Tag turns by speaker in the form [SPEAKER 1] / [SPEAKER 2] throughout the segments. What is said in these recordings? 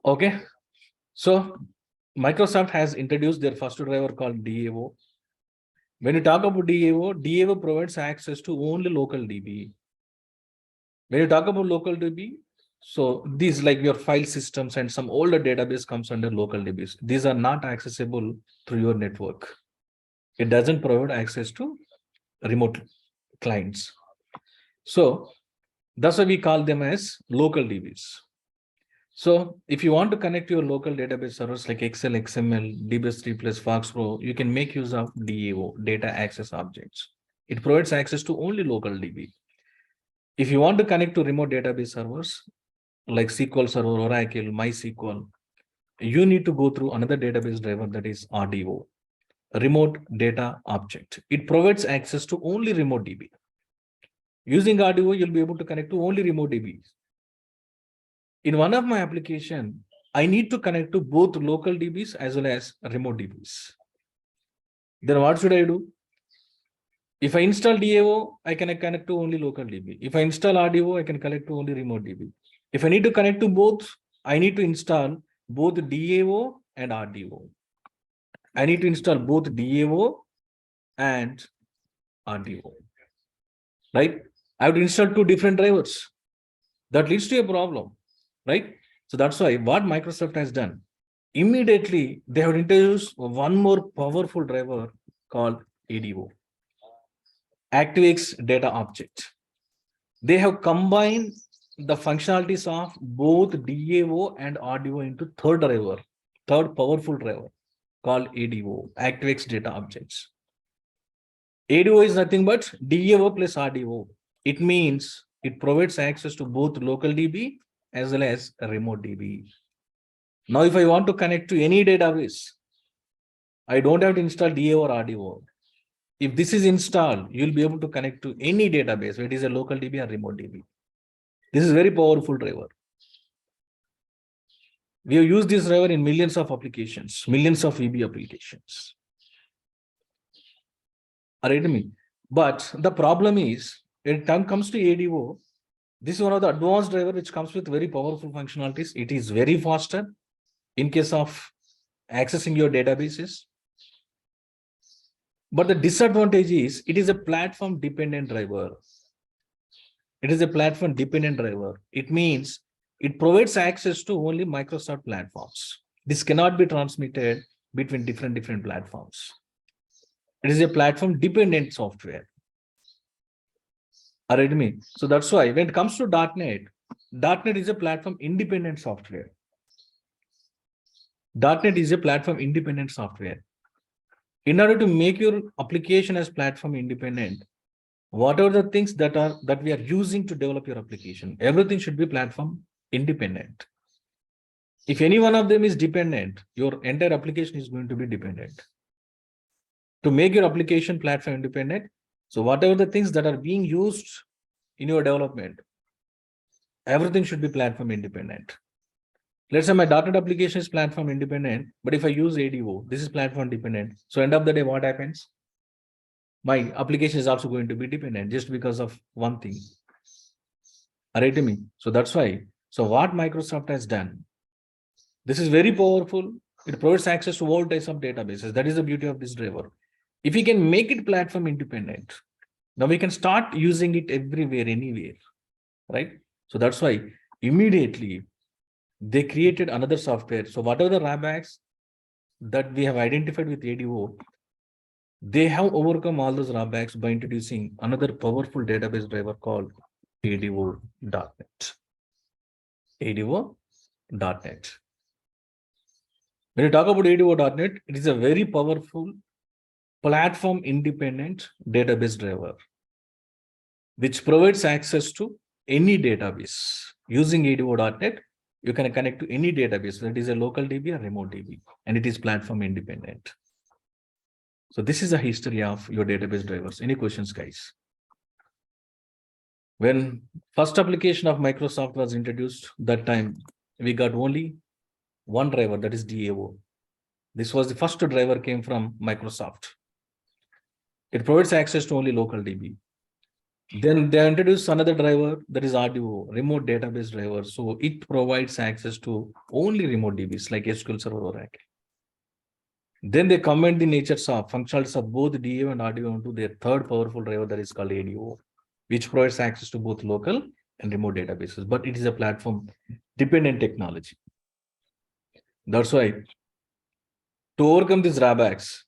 [SPEAKER 1] Okay. So Microsoft has introduced their first driver called DAO. When you talk about DAO provides access to only local DB. When you talk about local DB, so these like your file systems and some older database comes under local DBs. These are not accessible through your network. It doesn't provide access to remote clients. So that's why we call them as local DBs. So if you want to connect your local database servers like Excel, XML, DBS3 plus FoxPro, you can make use of DAO, data access objects. It provides access to only local DB. If you want to connect to remote database servers like SQL Server, Oracle, MySQL, you need to go through another database driver that is RDO, Remote Data Object. It provides access to only remote DB. Using RDO, you'll be able to connect to only remote DBs. In one of my application, I need to connect to both local DBs as well as remote DBs. Then what should I do? If I install DAO, I can connect to only local DB. If I install RDO, I can connect to only remote DB. If I need to connect to both, I need to install both DAO and RDO. I need to install both DAO and RDO. Right? I have to install two different drivers. That leads to a problem. Right? So that's why what Microsoft has done, immediately they have introduced one more powerful driver called ADO, ActiveX Data Object. They have combined the functionalities of both DAO and RDO into third powerful driver called ADO, ActiveX Data Objects. ADO is nothing but DAO plus RDO. It means it provides access to both local DB as well as a remote DB. Now, if I want to connect to any database, I don't have to install DAO or RDO. If this is installed, you'll be able to connect to any database, whether it is a local DB or remote DB. This is very powerful driver. We have used this driver in millions of applications, millions of VB applications. Are you with me? But the problem is, when it comes to ADO, this is one of the advanced driver which comes with very powerful functionalities. It is very faster in case of accessing your databases. But the disadvantage is it is a platform dependent driver. It is a platform dependent driver. It means it provides access to only Microsoft platforms. This cannot be transmitted between different platforms. It is a platform dependent software. Are you with me? So that's why when it comes to .NET is a platform independent software. .NET is a platform independent software. In order to make your application as platform independent, what are the things that we are using to develop your application? Everything should be platform independent. If any one of them is dependent, your entire application is going to be dependent. To make your application platform independent, so whatever the things that are being used in your development, everything should be platform independent. Let's say my .NET application is platform independent, but if I use ADO, this is platform dependent. So end of the day, what happens? My application is also going to be dependent just because of one thing. Are you with me? So that's why. So what Microsoft has done, this is very powerful. It provides access to all types of databases. That is the beauty of this driver. If we can make it platform independent, now we can start using it everywhere, anywhere, right? So that's why immediately they created another software. So whatever the drawbacks that we have identified with ADO, they have overcome all those drawbacks by introducing another powerful database driver called ADO.NET. ADO.NET. When you talk about ADO.NET, it is a very powerful platform independent database driver, which provides access to any database. Using ADO.NET, you can connect to any database, that is a local DB or remote DB, and it is platform independent. So this is the history of your database drivers. Any questions, guys? When first application of Microsoft was introduced, that time we got only one driver, that is DAO. This was the first driver came from Microsoft. It provides access to only local DB. Then they introduced another driver, that is RDO, remote database driver. So it provides access to only remote DBs like SQL Server or Oracle. Then they combine the natures of functionalities of both DAO and RDO into their third powerful driver, that is called ADO, which provides access to both local and remote databases. But it is a platform dependent technology. That's why to overcome these drawbacks,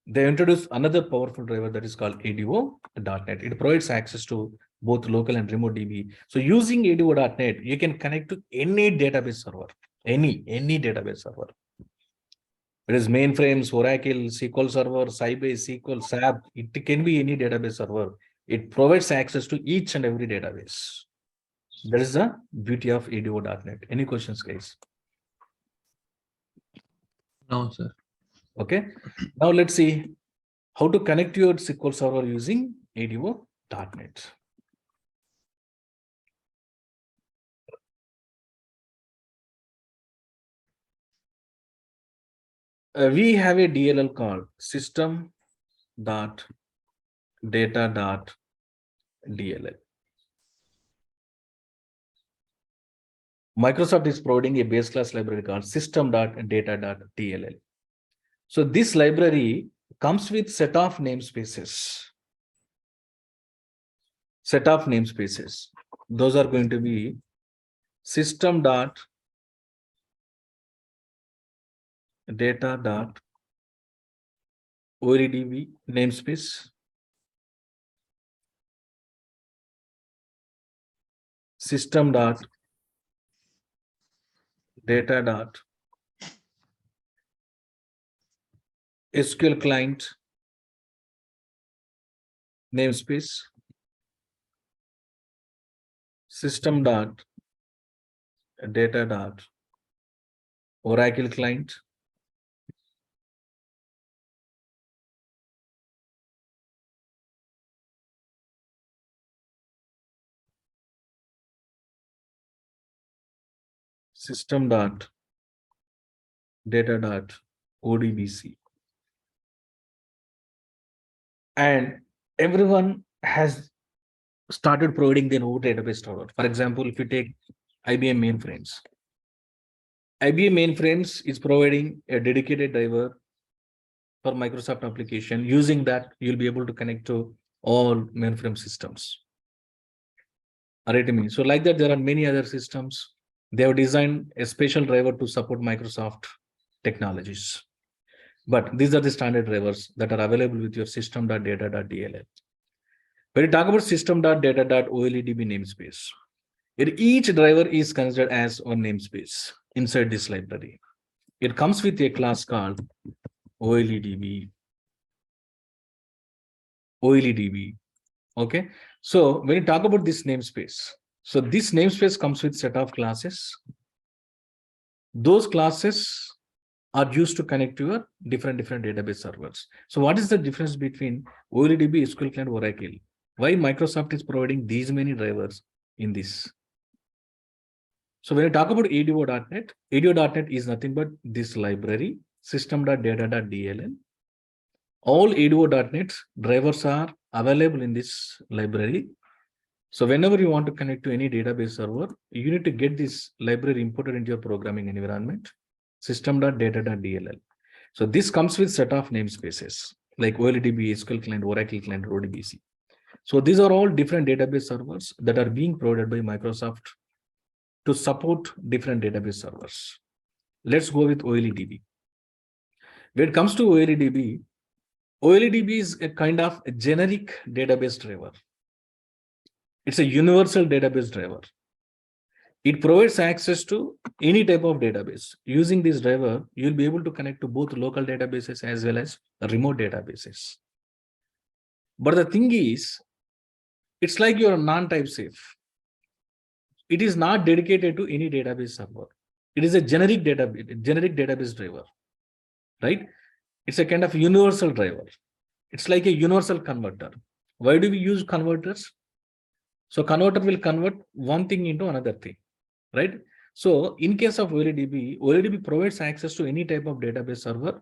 [SPEAKER 1] they introduced another powerful driver that is called ADO.NET. It provides access to both local and remote DB. So using ADO.NET, you can connect to any database server, any database server. It is mainframes, Oracle, SQL Server, Sybase, SQL, SAP. It can be any database server. It provides access to each and every database. That is the beauty of ADO.NET. Any questions, guys?
[SPEAKER 2] No, sir.
[SPEAKER 1] Okay. Now let's see how to connect your SQL Server using ADO.NET. We have a DLL called System.Data.DLL. Microsoft is providing a base class library called System.Data.DLL. So this library comes with set of namespaces. Those are going to be System.Data.OLEDB namespace, System.Data.SqlClient namespace, System.Data.Oracle client, System.Data.ODBC. And everyone has started providing their own database server. For example, if you take IBM mainframes, is providing a dedicated driver for Microsoft application. Using that, you'll be able to connect to all mainframe systems. So like that, there are many other systems. They have designed a special driver to support Microsoft technologies. But these are the standard drivers that are available with your System.Data.DLL. When you talk about System.Data.OLEDB namespace, each driver is considered as one namespace inside this library. It comes with a class called OLEDB. Okay. So when you talk about this namespace, so this namespace comes with set of classes. Those classes are used to connect to your different database servers. So what is the difference between OLEDB, SqlClient, Oracle? Why Microsoft is providing these many drivers in this? So when you talk about ADO.NET, ADO.NET is nothing but this library, System.Data.DLL. All ADO.NET drivers are available in this library. So whenever you want to connect to any database server, you need to get this library imported into your programming environment, System.Data.DLL. So this comes with set of namespaces like OLEDB, SqlClient, Oracle Client, ODBC. So these are all different database servers that are being provided by Microsoft to support different database servers. Let's go with OLEDB. When it comes to OLEDB is a kind of a generic database driver. It's a universal database driver. It provides access to any type of database. Using this driver, you'll be able to connect to both local databases as well as remote databases. But the thing is, it's like you're non-type safe. It is not dedicated to any database server. It is a generic database driver, right? It's a kind of universal driver. It's like a universal converter. Why do we use converters? So converter will convert one thing into another thing, right? So in case of OLEDB provides access to any type of database server,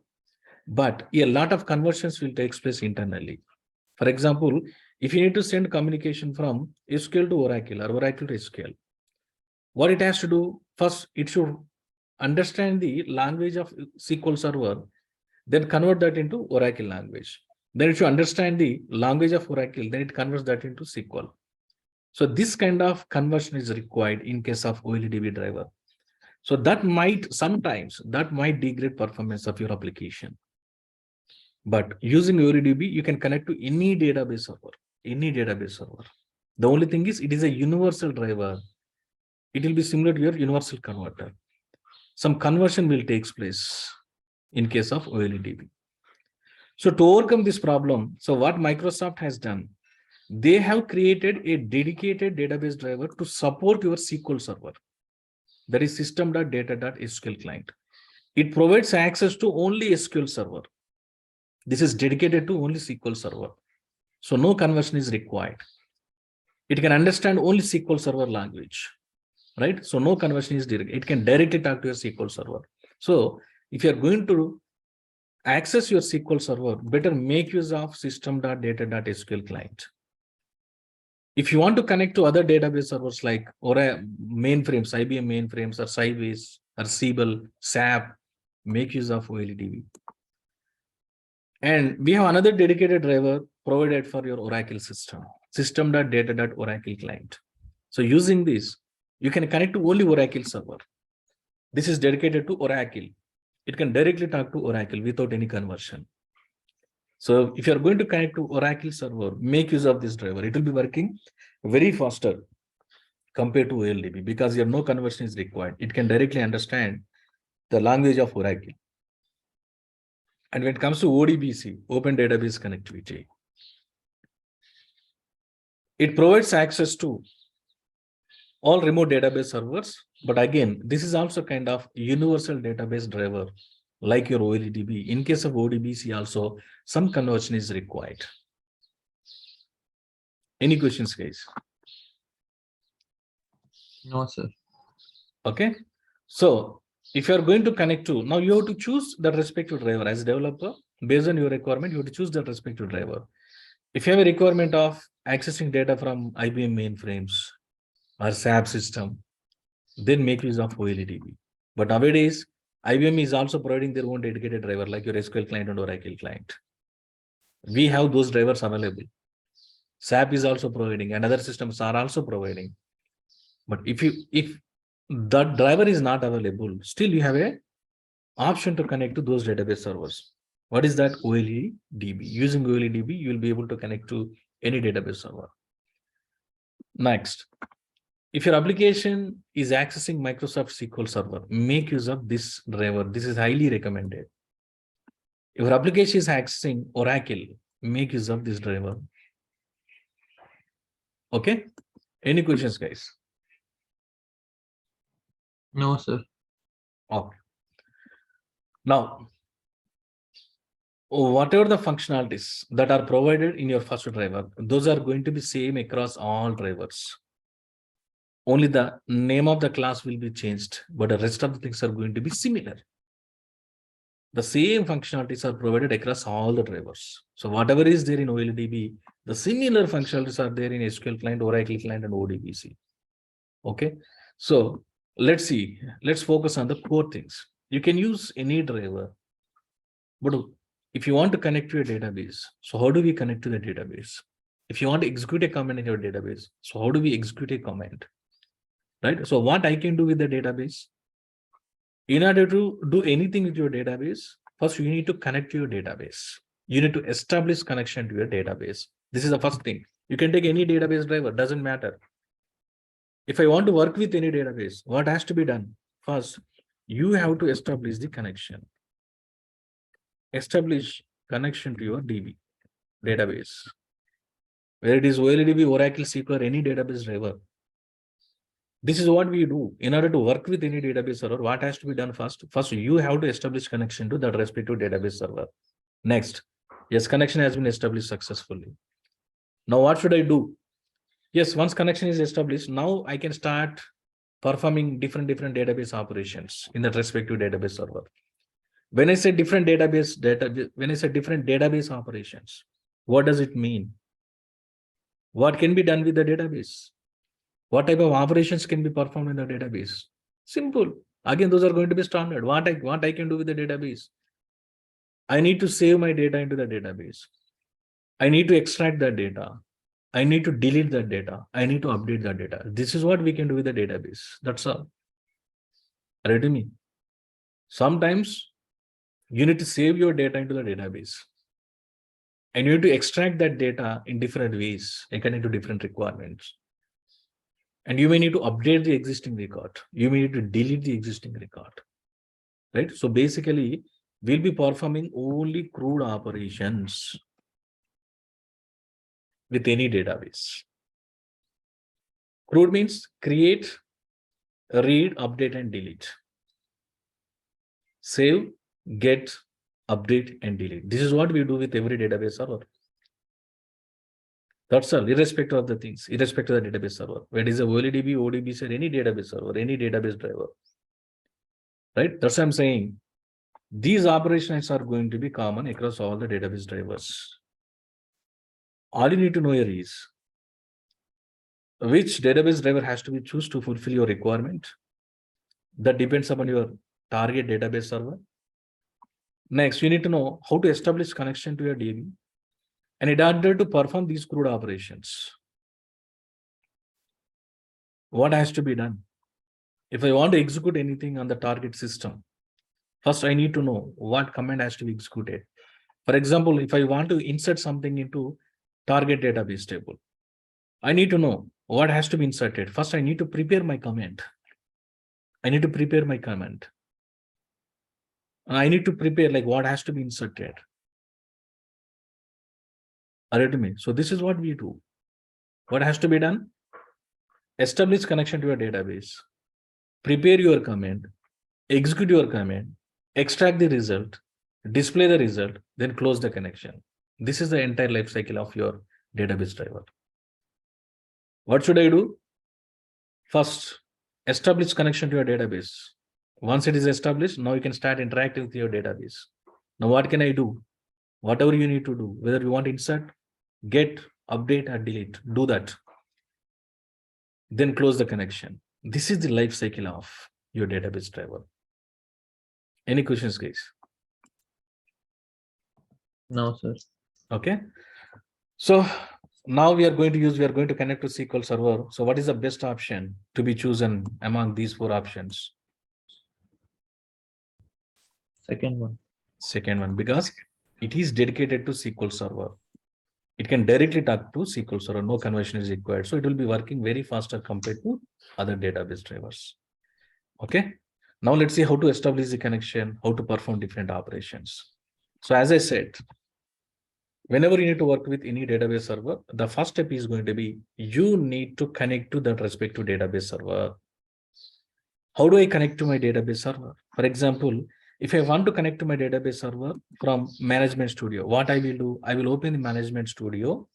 [SPEAKER 1] but a lot of conversions will take place internally. For example, If you need to send communication from SQL to Oracle or Oracle to SQL, what it has to do, first, it should understand the language of SQL Server, then convert that into Oracle language. Then it should understand the language of Oracle, then it converts that into SQL. So this kind of conversion is required in case of OLEDB driver. So that might sometimes degrade performance of your application. But using OLEDB, you can connect to any database server, The only thing is it is a universal driver. It will be similar to your universal converter. Some conversion will take place in case of OLEDB. So to overcome this problem, so what Microsoft has done, they have created a dedicated database driver to support your SQL server. That is System.Data.SqlClient. It provides access to only SQL server. This is dedicated to only SQL server. So no conversion is required. It can understand only SQL server language, right? So no conversion is direct. It can directly talk to your SQL server. So if you're going to access your SQL server, better make use of System.Data.SqlClient. If you want to connect to other database servers like mainframes, IBM mainframes, or Sybase, or Siebel, SAP, make use of OLEDB. And we have another dedicated driver provided for your Oracle system, System.Data.OracleClient. So using this, you can connect to only Oracle server. This is dedicated to Oracle. It can directly talk to Oracle without any conversion. So if you're going to connect to Oracle server, make use of this driver. It will be working very faster compared to OLEDB because here no conversion is required. It can directly understand the language of Oracle. And when it comes to ODBC, Open Database Connectivity, it provides access to all remote database servers. But again, this is also kind of universal database driver like your OLEDB. In case of ODBC also, some conversion is required. Any questions, guys?
[SPEAKER 2] No, sir.
[SPEAKER 1] Okay. So if you are going to connect to, now you have to choose the respective driver as a developer. Based on your requirement, you have to choose the respective driver. If you have a requirement of accessing data from IBM mainframes or SAP system, then make use of OLEDB. But nowadays, IBM is also providing their own dedicated driver like your SQL client and Oracle client. We have those drivers available. SAP is also providing and other systems are also providing. But if that driver is not available, still you have a option to connect to those database servers. What is that? OLEDB. Using OLEDB, you will be able to connect to any database server. Next, if your application is accessing Microsoft SQL Server, make use of this driver. This is highly recommended. If your application is accessing Oracle, make use of this driver. Okay? Any questions, guys?
[SPEAKER 2] No, sir.
[SPEAKER 1] Okay. Now, whatever the functionalities that are provided in your first driver, those are going to be same across all drivers. Only the name of the class will be changed, but the rest of the things are going to be similar. The same functionalities are provided across all the drivers. So whatever is there in OLEDB, the similar functionalities are there in SQL client, Oracle client, and ODBC. Okay. So let's see. Let's focus on the core things. You can use any driver, but if you want to connect to a database, so how do we connect to the database? If you want to execute a command in your database, so how do we execute a command? Right? So what I can do with the database, in order to do anything with your database, first you need to connect to your database. You need to establish connection to your database. This is the first thing. You can take any database driver, doesn't matter. If I want to work with any database, what has to be done? First, you have to establish the connection. Establish connection to your DB, database. Where it is OLEDB, Oracle, SQL, any database driver. This is what we do. In order to work with any database server, what has to be done first? First, you have to establish connection to that respective database server. Next, yes, connection has been established successfully. Now, what should I do? Yes, once connection is established, now I can start performing different database operations in that respective database server. When I say different database operations, what does it mean? What can be done with the database? What type of operations can be performed in the database? Simple. Again, those are going to be standard. What I can do with the database? I need to save my data into the database. I need to extract that data. I need to delete that data. I need to update that data. This is what we can do with the database. That's all. Right to me. Sometimes you need to save your data into the database. And you need to extract that data in different ways, according to different requirements. And you may need to update the existing record. You may need to delete the existing record. Right? So basically, we'll be performing only CRUD operations with any database. CRUD means create, read, update, and delete. Save, get, update, and delete. This is what we do with every database server. That's all, irrespective of the things, irrespective of the database server. Whether it is a OLEDB, ODBC, or any database server, any database driver. Right? That's what I'm saying. These operations are going to be common across all the database drivers. All you need to know here is which database driver has to be chosen to fulfill your requirement. That depends upon your target database server. Next, you need to know how to establish connection to your DB. And in order to perform these CRUD operations, what has to be done? If I want to execute anything on the target system, first I need to know what command has to be executed. For example, if I want to insert something into target database table, I need to know what has to be inserted. First, I need to prepare my command. I need to prepare my command. I need to prepare like what has to be inserted. Are you to me? So this is what we do. What has to be done? Establish connection to your database. Prepare your command. Execute your command. Extract the result. Display the result. Then close the connection. This is the entire life cycle of your database driver. What should I do? First, establish connection to your database. Once it is established, now you can start interacting with your database. Now, what can I do? Whatever you need to do, whether you want to insert, get, update, or delete, do that. Then close the connection. This is the life cycle of your database driver. Any questions, guys?
[SPEAKER 2] No, sir.
[SPEAKER 1] Okay. So now we are going to connect to SQL Server. So what is the best option to be chosen among these four options?
[SPEAKER 2] Second one.
[SPEAKER 1] Second one, because it is dedicated to SQL Server. It can directly talk to SQL Server. No conversion is required. So it will be working very faster compared to other database drivers. Okay. Now let's see how to establish the connection, how to perform different operations. So as I said, whenever you need to work with any database server, the first step is going to be you need to connect to that respective database server. How do I connect to my database server? For example, if I want to connect to my database server from Management Studio, what I will do, I will open the Management Studio.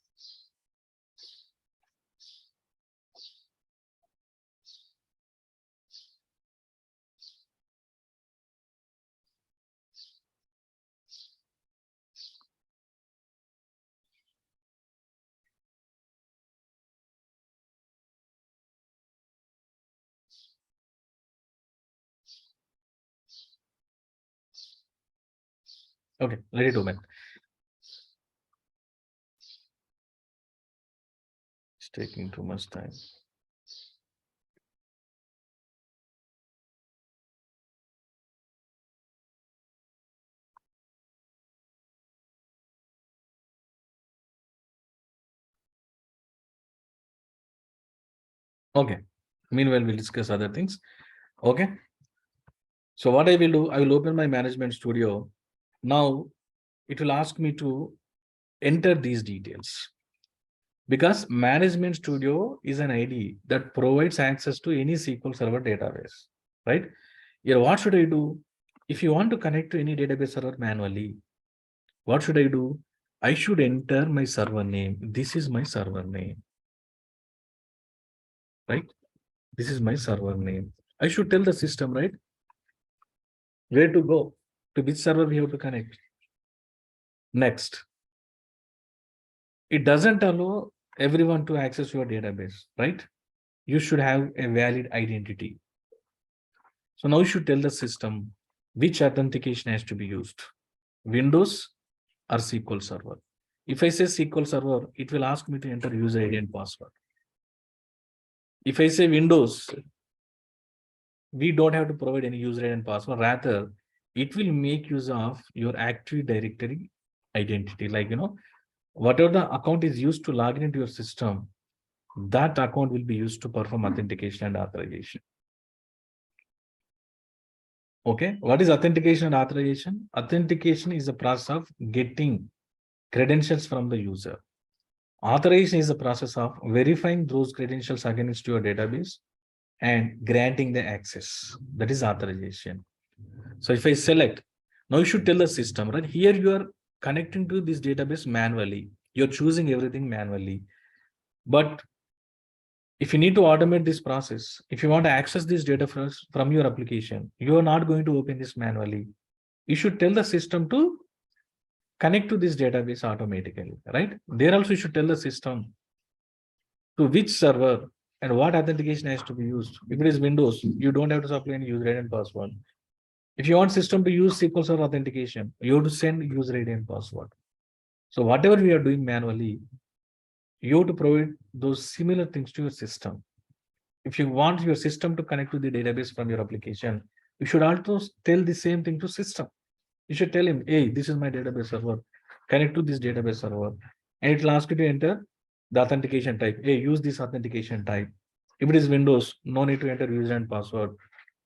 [SPEAKER 1] Okay, ready to open. It's taking too much time. Okay. Meanwhile, we'll discuss other things. Okay. So what I will do, I will open my Management Studio. Now it will ask me to enter these details because Management Studio is an ID that provides access to any SQL Server database, right? Here, what should I do? If you want to connect to any database server manually, what should I do? I should enter my server name. This is my server name, right? This is my server name. I should tell the system, right? Where to go, to which server we have to connect. Next, it doesn't allow everyone to access your database, right? You should have a valid identity. So now you should tell the system which authentication has to be used, Windows or SQL Server. If I say SQL Server, it will ask me to enter user ID and password. If I say Windows, we don't have to provide any user ID and password. Rather, it will make use of your Active Directory identity. Like, whatever the account is used to log into your system, that account will be used to perform authentication and authorization. Okay, what is authentication and authorization? Authentication is the process of getting credentials from the user. Authorization is the process of verifying those credentials against your database and granting the access. That is authorization. So if I select, now you should tell the system, right? Here you are connecting to this database manually. You're choosing everything manually. But if you need to automate this process, if you want to access this data from your application, you are not going to open this manually. You should tell the system to connect to this database automatically, right? There also you should tell the system to which server and what authentication has to be used. If it is Windows, you don't have to supply any user ID and password. If you want system to use SQL Server authentication, you have to send user ID and password. So whatever we are doing manually, you have to provide those similar things to your system. If you want your system to connect to the database from your application, you should also tell the same thing to system. You should tell him, hey, this is my database server, connect to this database server. And it will ask you to enter the authentication type. Hey, use this authentication type. If it is Windows, no need to enter user and password.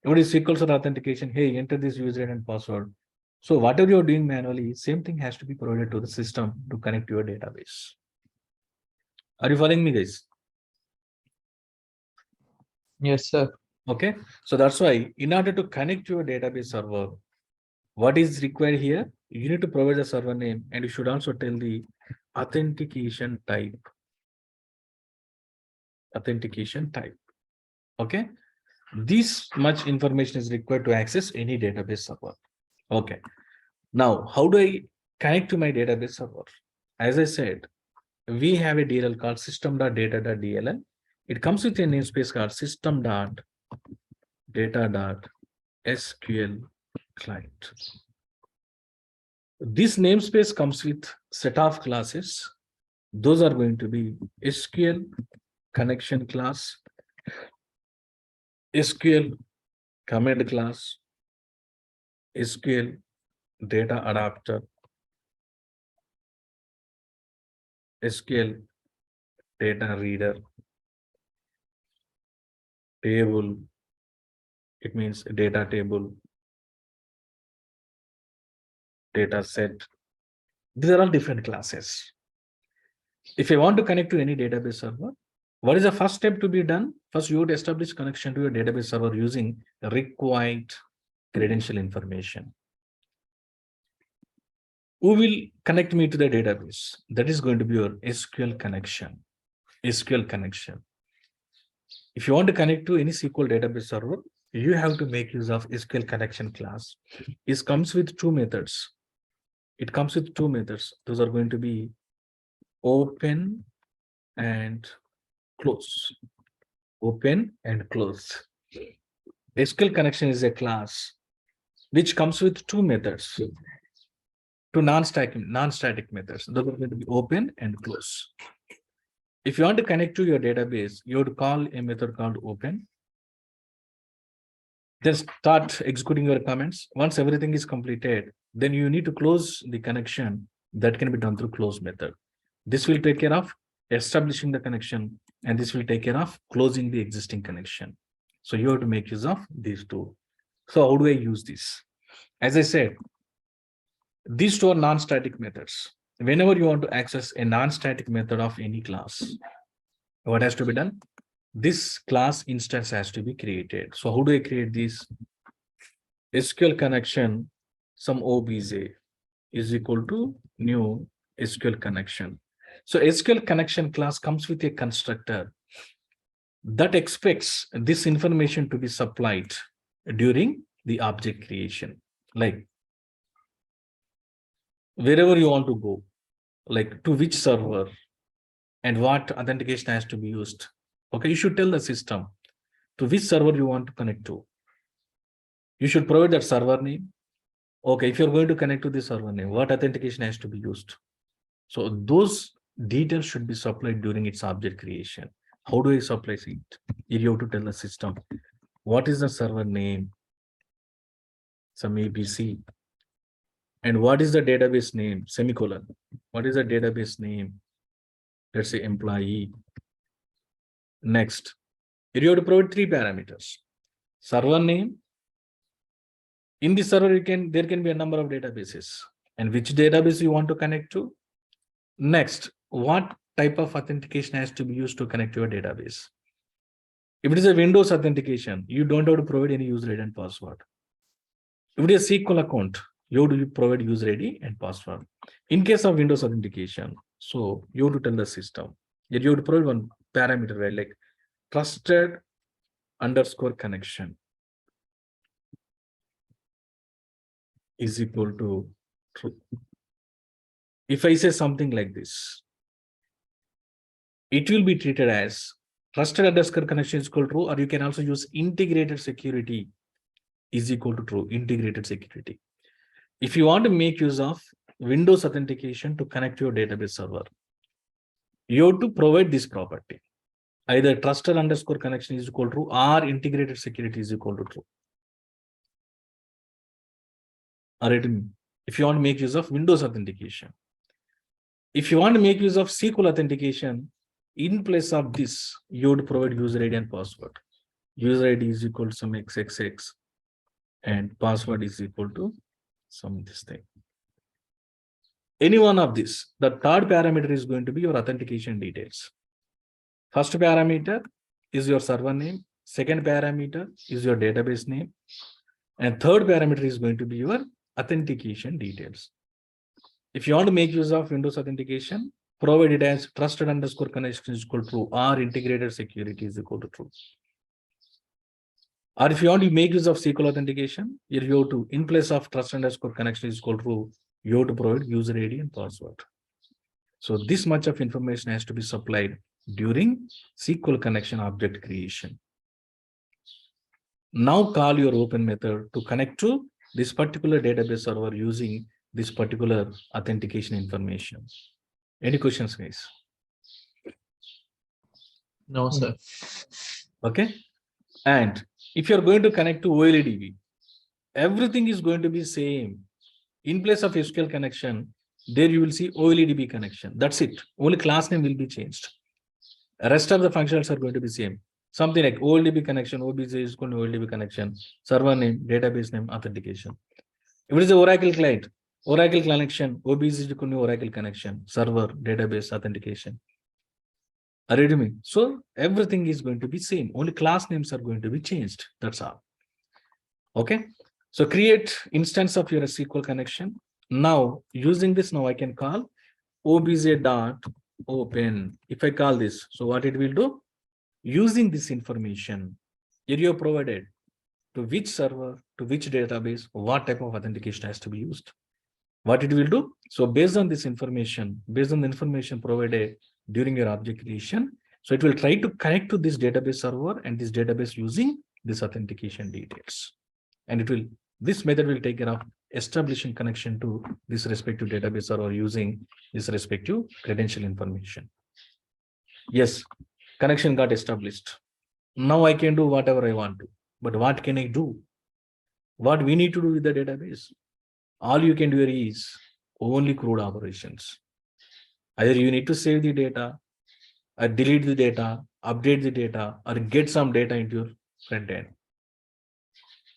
[SPEAKER 1] If it is SQL Server authentication, hey, enter this user and password. So whatever you're doing manually, same thing has to be provided to the system to connect to your database. Are you following me, guys?
[SPEAKER 2] Yes, sir.
[SPEAKER 1] Okay. So that's why in order to connect to your database server, what is required here? You need to provide the server name and you should also tell the authentication type. Authentication type. Okay. This much information is required to access any database server. Okay. Now, how do I connect to my database server? As I said, we have a DLL called System.Data.DLL. It comes with a namespace called System.Data.SqlClient. This namespace comes with set of classes. Those are going to be SqlConnection class, SqlCommand class, SqlDataAdapter, SqlDataReader, table, it means data table, data set. These are all different classes. If you want to connect to any database server, what is the first step to be done? First, you would establish connection to your database server using required credential information. Who will connect me to the database? That is going to be your SqlConnection. SqlConnection. If you want to connect to any SQL database server, you have to make use of SqlConnection class. It comes with two methods. It comes with two methods. Those are going to be open and close. Open and close. SqlConnection is a class which comes with two methods. Two non-static methods. Those are going to be open and close. If you want to connect to your database, you would call a method called open. Then start executing your comments. Once everything is completed, then you need to close the connection. That can be done through close method. This will take care of establishing the connection, and this will take care of closing the existing connection. So you have to make use of these two. So how do I use this? As I said, these two are non-static methods. Whenever you want to access a non-static method of any class, what has to be done? This class instance has to be created. So how do I create this? SqlConnection, some obj is equal to new SqlConnection. So SqlConnection class comes with a constructor that expects this information to be supplied during the object creation. Like wherever you want to go, like to which server, and what authentication has to be used. Okay, you should tell the system to which server you want to connect to. You should provide that server name. Okay, if you're going to connect to the server name, what authentication has to be used? So those details should be supplied during its object creation. How do I supply it? You have to tell the system what is the server name, some ABC, and what is the database name, semicolon. What is the database name? Let's say employee. Next, you have to provide 3 parameters. Server name. In the server, there can be a number of databases, and which database you want to connect to. Next, what type of authentication has to be used to connect to your database? If it is a Windows authentication, you don't have to provide any user ID and password. If it is a SQL account, you have to provide user ID and password. In case of Windows authentication, so you have to tell the system that you have to provide one parameter, right? Like trusted_connection is equal to true. If I say something like this, it will be treated as trusted_connection is equal to true, or you can also use integrated security is equal to true, integrated security. If you want to make use of Windows authentication to connect to your database server, you have to provide this property. Either trusted_connection is equal to true or integrated security is equal to true. All right, if you want to make use of Windows authentication. If you want to make use of SQL authentication, in place of this, you would provide user ID and password. User ID is equal to some XXX and password is equal to some this thing. Any one of this, the third parameter is going to be your authentication details. First parameter is your server name. Second parameter is your database name. And third parameter is going to be your authentication details. If you want to make use of Windows authentication, provide it as trusted_connection is equal to true or integrated security is equal to true. Or if you want to make use of SQL authentication, you have to, in place of trust_connection is equal to true, you have to provide user ID and password. So this much of information has to be supplied during SQL connection object creation. Now call your open method to connect to this particular database server using this particular authentication information. Any questions, guys?
[SPEAKER 2] No, sir.
[SPEAKER 1] Okay. And if you're going to connect to OLEDB, everything is going to be same. In place of SQL connection, there you will see OLEDB connection. That's it. Only class name will be changed. The rest of the functions are going to be same. Something like OLEDB connection, OBJ is going to OLEDB connection, server name, database name, authentication. If it is an Oracle client, Oracle connection, OBJ is going to Oracle connection, server, database, authentication. Are you with me? So everything is going to be same. Only class names are going to be changed. That's all. Okay. So create instance of your SQL connection. Now using this, now I can call obj.open. If I call this, so what it will do? Using this information, area provided to which server, to which database, what type of authentication has to be used. What it will do? So based on this information, based on the information provided during your object creation, so it will try to connect to this database server and this database using this authentication details. And it will, this method will take care of establishing connection to this respective database server using this respective credential information. Yes, connection got established. Now I can do whatever I want to. But what can I do? What we need to do with the database? All you can do is only CRUD operations. Either you need to save the data, or delete the data, update the data, or get some data into your front end.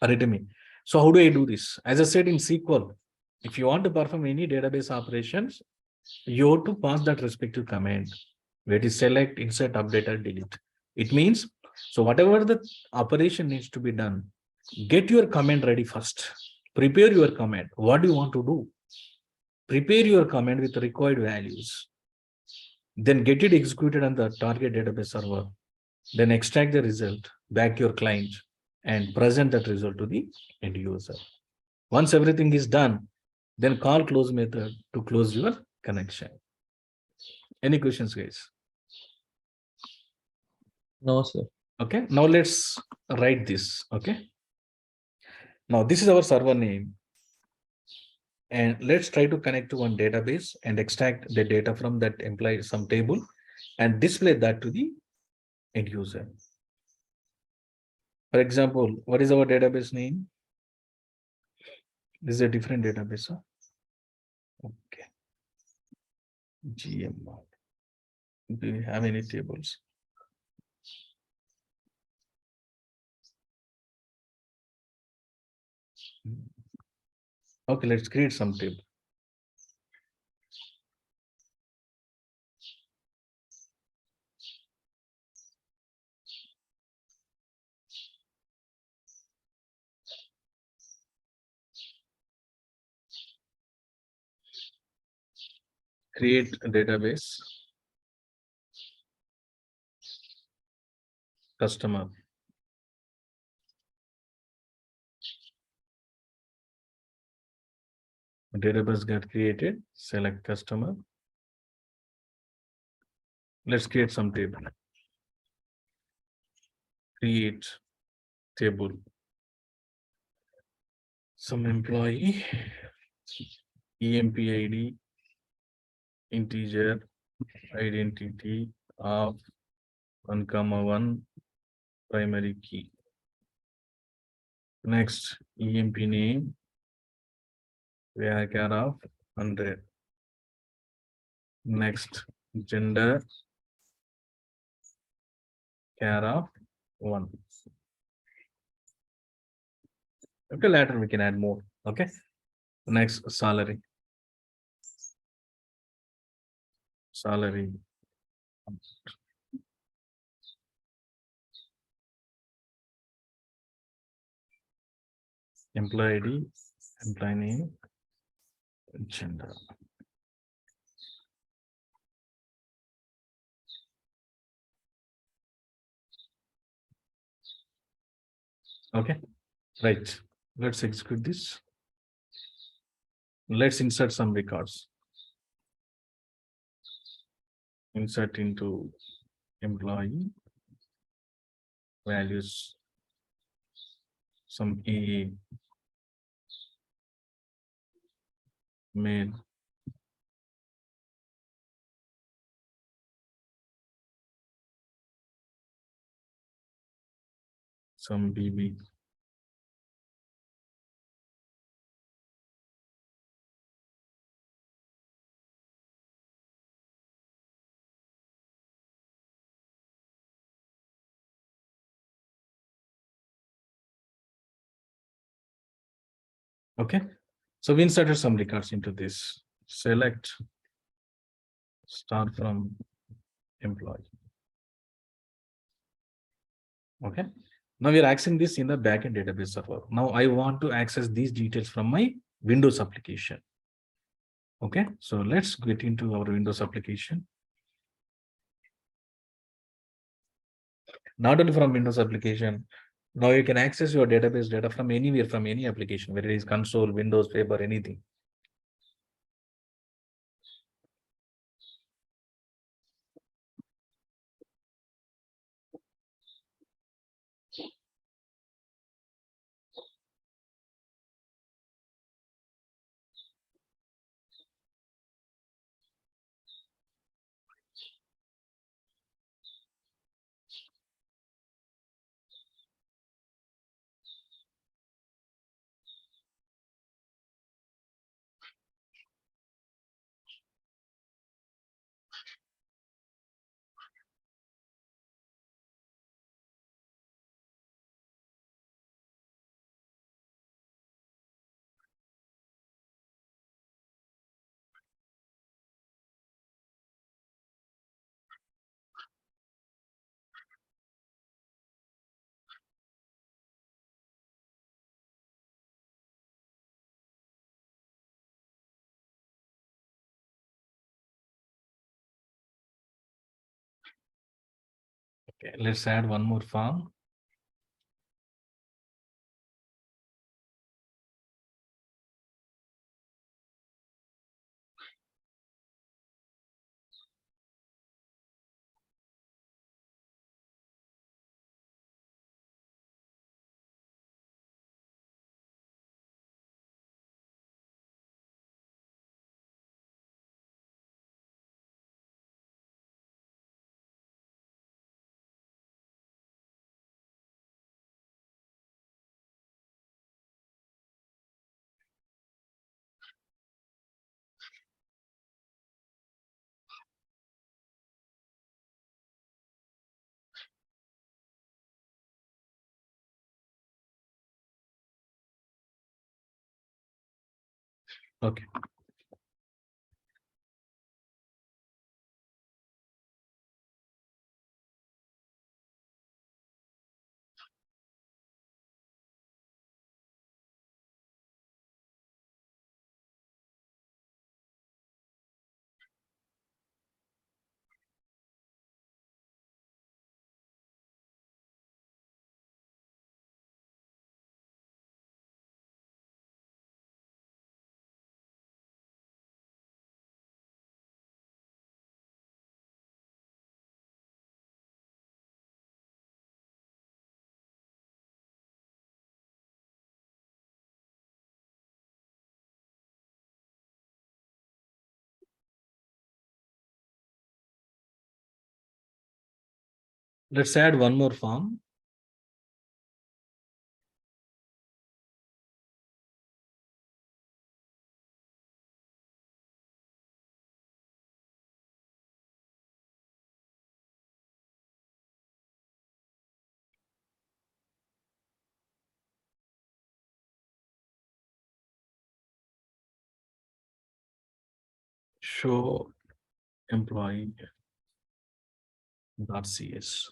[SPEAKER 1] Are you with me? So how do I do this? As I said in SQL, if you want to perform any database operations, you have to pass that respective command, where it is select, insert, update, or delete. It means, so whatever the operation needs to be done, get your command ready first. Prepare your command. What do you want to do? Prepare your command with required values. Then get it executed on the target database server. Then extract the result back to your client and present that result to the end user. Once everything is done, then call close method to close your connection. Any questions, guys?
[SPEAKER 2] No, sir.
[SPEAKER 1] Okay, now let's write this. Okay, now this is our server name, and let's try to connect to one database and extract the data from that employee some table and display that to the end user. For example, what is our database name? This is a different database. Huh? Okay, GM. Do you have any tables? Okay, let's create some table. Create a database, customer. A database got created, select customer. Let's create some table. Create table. Some employee, EMP ID, integer, identity of 1, primary key. Next, EMP name, var of 100. Next, gender, char of 1. Okay, later we can add more. Okay. Next, salary. Salary. Employee ID, employee name, gender. Okay, right. Let's execute this. Let's insert some records. Insert into employee values, some A, male, some BB. Okay, so we inserted some records into this. Select, start from employee. Okay, now we are accessing this in the backend database server. Now I want to access these details from my Windows application. Okay, so let's get into our Windows application. Not only from Windows application, now you can access your database data from anywhere, from any application, whether it is console, Windows, paper, anything. Okay, let's add one more form. Okay. Let's add one more form. Show employee .cs.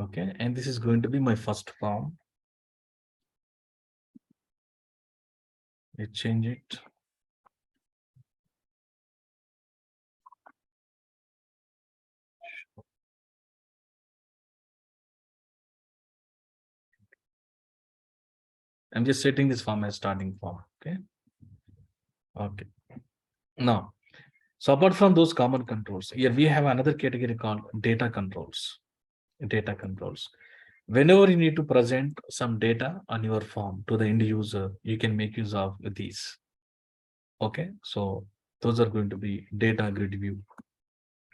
[SPEAKER 1] Okay, and this is going to be my first form. Let's change it. I'm just setting this form as starting form. Okay. Okay. Now, so apart from those common controls, here we have another category called data controls. Data controls. Whenever you need to present some data on your form to the end user, you can make use of these. Okay, so those are going to be data grid view.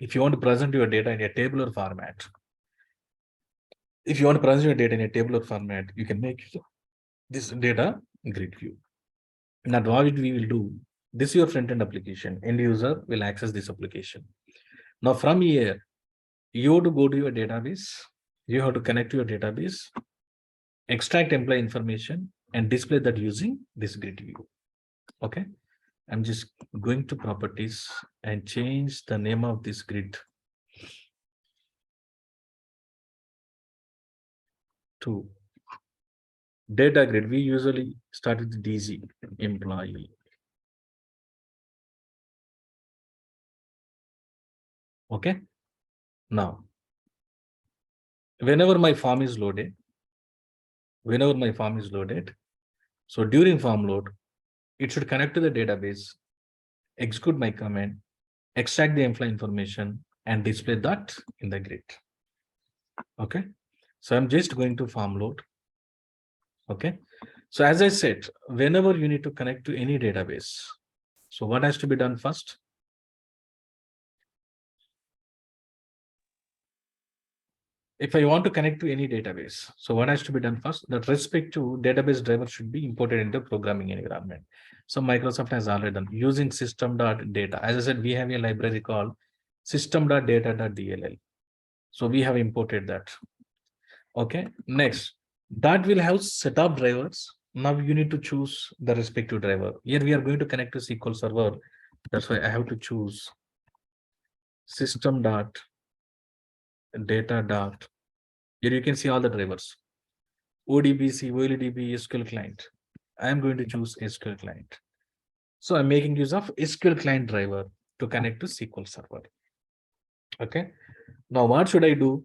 [SPEAKER 1] If you want to present your data in a tabular format, you can make use of this data grid view. Now, what we will do, this is your front-end application. End user will access this application. Now, from here, you have to go to your database. You have to connect to your database, extract employee information, and display that using this grid view. Okay, I'm just going to properties and change the name of this grid to data grid. We usually start with DZ employee. Okay, now whenever my form is loaded, so during form load, it should connect to the database, execute my command, extract the employee information, and display that in the grid. Okay, so I'm just going to form load. Okay, so as I said, whenever you need to connect to any database, so what has to be done first? If I want to connect to any database, so what has to be done first? That respective database driver should be imported into programming environment. So Microsoft has already done using System.Data. As I said, we have a library called System.Data.DLL. So we have imported that. Okay, next, that will have set of drivers. Now you need to choose the respective driver. Here we are going to connect to SQL Server. That's why I have to choose System.Data. Here you can see all the drivers. ODBC, OLDB, SqlClient. I am going to choose SqlClient. So I'm making use of SqlClient driver to connect to SQL Server. Okay. Now what should I do?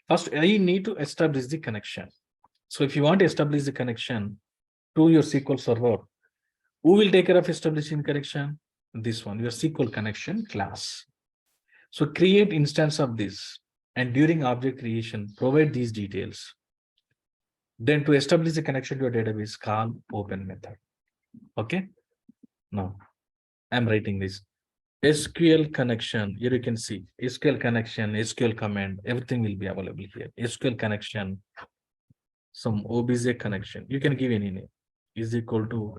[SPEAKER 1] First, I need to establish the connection. So if you want to establish the connection to your SQL Server, who will take care of establishing connection? This one, your SQL connection class. So create instance of this, and during object creation, provide these details. Then to establish the connection to your database, call open method. Okay. Now I'm writing this SQL connection. Here you can see SQL connection, SQL command, everything will be available here. SQL connection, some OBJ connection. You can give any name is equal to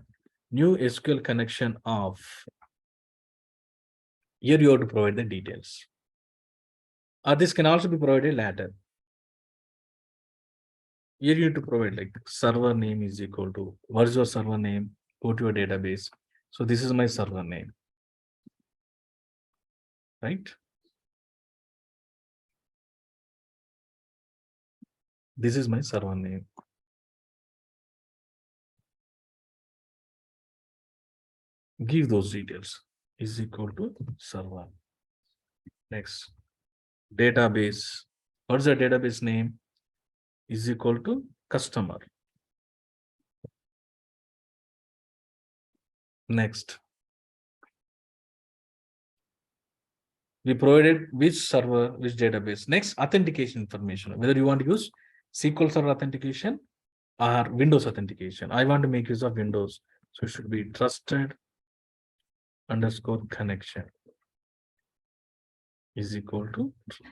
[SPEAKER 1] new SQL connection of. Here you have to provide the details. This can also be provided later. Here you need to provide like server name is equal to what is your server name, go to your database. So this is my server name, right? This is my server name. Give those details is equal to server. Next, database. What's the database name? Is equal to customer. Next, we provided which server, which database. Next, authentication information, whether you want to use SQL Server authentication or Windows authentication. I want to make use of Windows. So it should be trusted underscore connection is equal to true.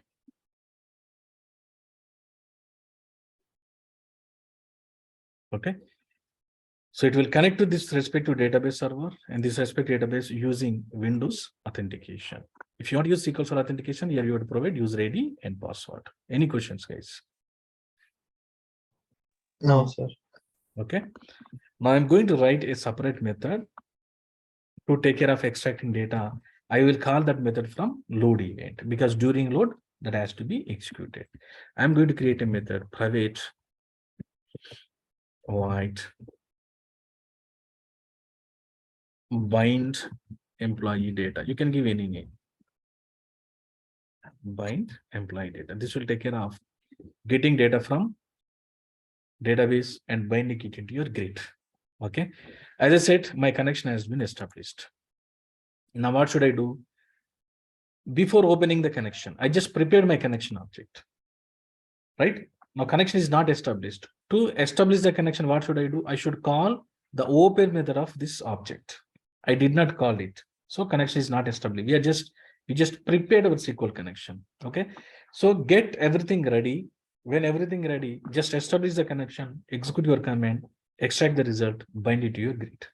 [SPEAKER 1] Okay. So it will connect to this respective database server and this respective database using Windows authentication. If you want to use SQL Server authentication, here you have to provide user ID and password. Any questions, guys?
[SPEAKER 2] No, sir.
[SPEAKER 1] Okay. Now I'm going to write a separate method to take care of extracting data. I will call that method from load event because during load that has to be executed. I'm going to create a method private void bind employee data. You can give any name. Bind employee data. This will take care of getting data from database and binding it into your grid. Okay. As I said, my connection has been established. Now what should I do? Before opening the connection, I just prepared my connection object. Right? Now connection is not established. To establish the connection, what should I do? I should call the open method of this object. I did not call it. So connection is not established. We just prepared our SQL connection. Okay. So get everything ready. When everything ready, just establish the connection, execute your command, extract the result, bind it to your grid.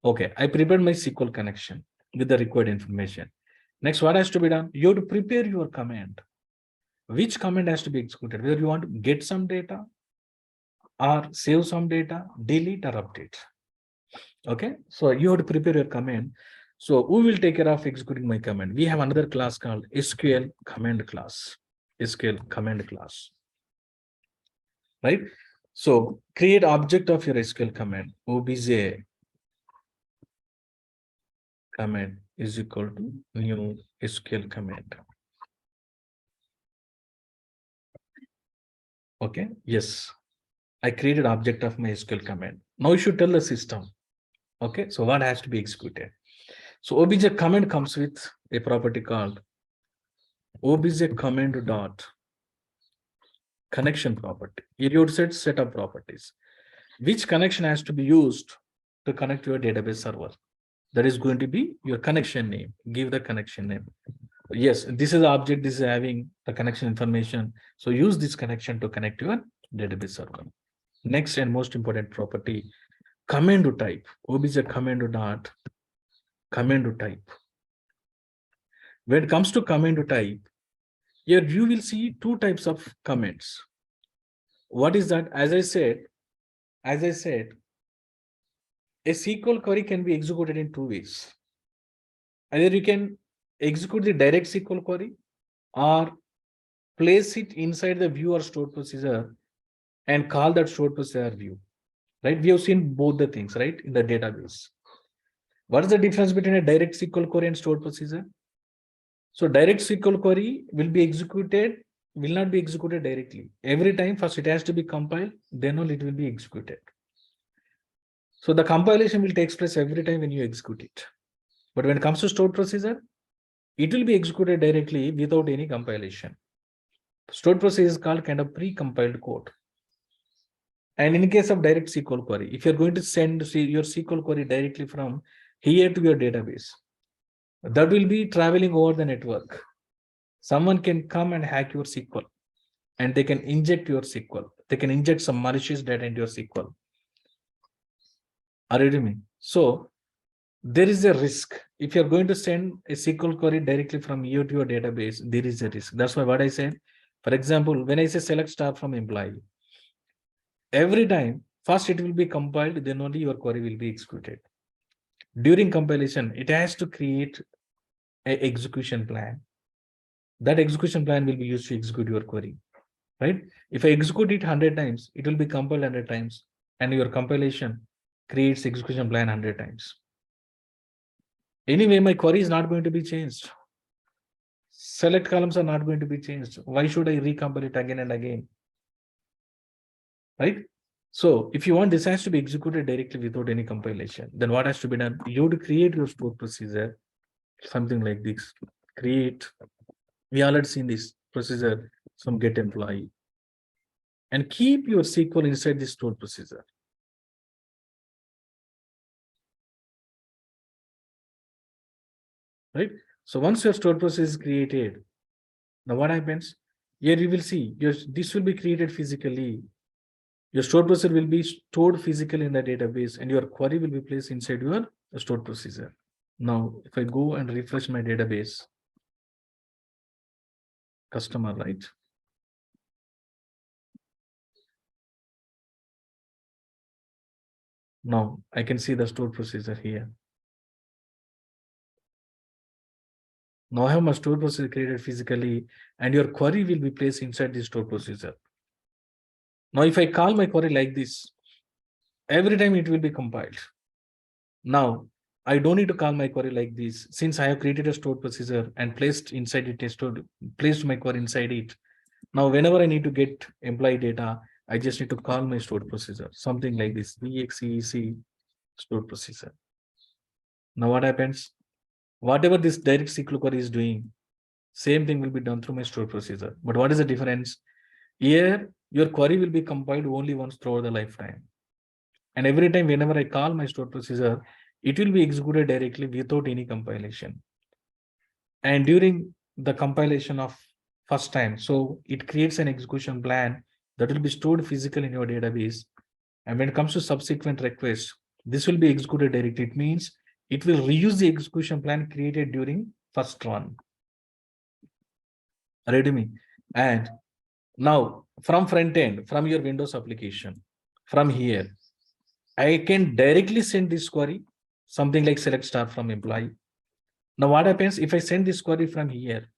[SPEAKER 1] Okay. I prepared my SQL connection with the required information. Next, what has to be done? You have to prepare your command. Which command has to be executed? Whether you want to get some data or save some data, delete or update. Okay, so you have to prepare your command. So who will take care of executing my command? We have another class called SQL command class. SQL command class. Right? So create object of your SQL command. obj command is equal to new SQL command. Okay, yes. I created object of my SQL command. Now you should tell the system. Okay, so what has to be executed? So obj command comes with a property called obj command dot connection property. Here you would set of properties. Which connection has to be used to connect to your database server? That is going to be your connection name. Give the connection name. Yes, this is the object. This is having the connection information. So use this connection to connect to your database server. Next and most important property, command type. Obj command dot command type. When it comes to command type, here you will see two types of comments. What is that? As I said, a SQL query can be executed in two ways. Either you can execute the direct SQL query or place it inside the view or stored procedure and call that stored procedure view. Right? We have seen both the things, right? In the database. What is the difference between a direct SQL query and stored procedure? So direct SQL query will not be executed directly. Every time first it has to be compiled, then only it will be executed. So the compilation will take place every time when you execute it. But when it comes to stored procedure, it will be executed directly without any compilation. Stored procedure is called kind of pre-compiled code. And in case of direct SQL query, if you're going to send your SQL query directly from here to your database, that will be traveling over the network. Someone can come and hack your SQL and they can inject your SQL. They can inject some malicious data into your SQL. Are you with me? So there is a risk. If you're going to send a SQL query directly from you to your database, there is a risk. That's why what I said, for example, when I say select star from employee, every time, first it will be compiled, then only your query will be executed. During compilation, it has to create an execution plan. That execution plan will be used to execute your query, right? If I execute it 100 times, it will be compiled 100 times, and your compilation creates execution plan 100 times. Anyway, my query is not going to be changed. Select columns are not going to be changed. Why should I recompile it again and again? Right? So if you want this has to be executed directly without any compilation, then what has to be done? You have to create your stored procedure, something like this. Create. We already seen this procedure, some get employee. And keep your SQL inside this stored procedure. Right? So once your stored process is created, now what happens? Here you will see this will be created physically. Your stored procedure will be stored physically in the database, and your query will be placed inside your stored procedure. Now, if I go and refresh my database, customer, right? Now I can see the stored procedure here. Now I have my stored procedure created physically, and your query will be placed inside the stored procedure. Now, if I call my query like this, every time it will be compiled. Now, I don't need to call my query like this. Since I have created a stored procedure and placed inside it, placed my query inside it. Now, whenever I need to get employee data, I just need to call my stored procedure, something like this, exec stored procedure. Now, what happens? Whatever this direct SQL query is doing, same thing will be done through my stored procedure. But what is the difference? Here, your query will be compiled only once throughout the lifetime. And every time, whenever I call my stored procedure, it will be executed directly without any compilation. And during the compilation of first time, so it creates an execution plan that will be stored physically in your database. And when it comes to subsequent requests, this will be executed directly. It means it will reuse the execution plan created during first run. Ready me? And now from front end, from your Windows application, from here, I can directly send this query, something like select star from employee. Now what happens if I send this query from here?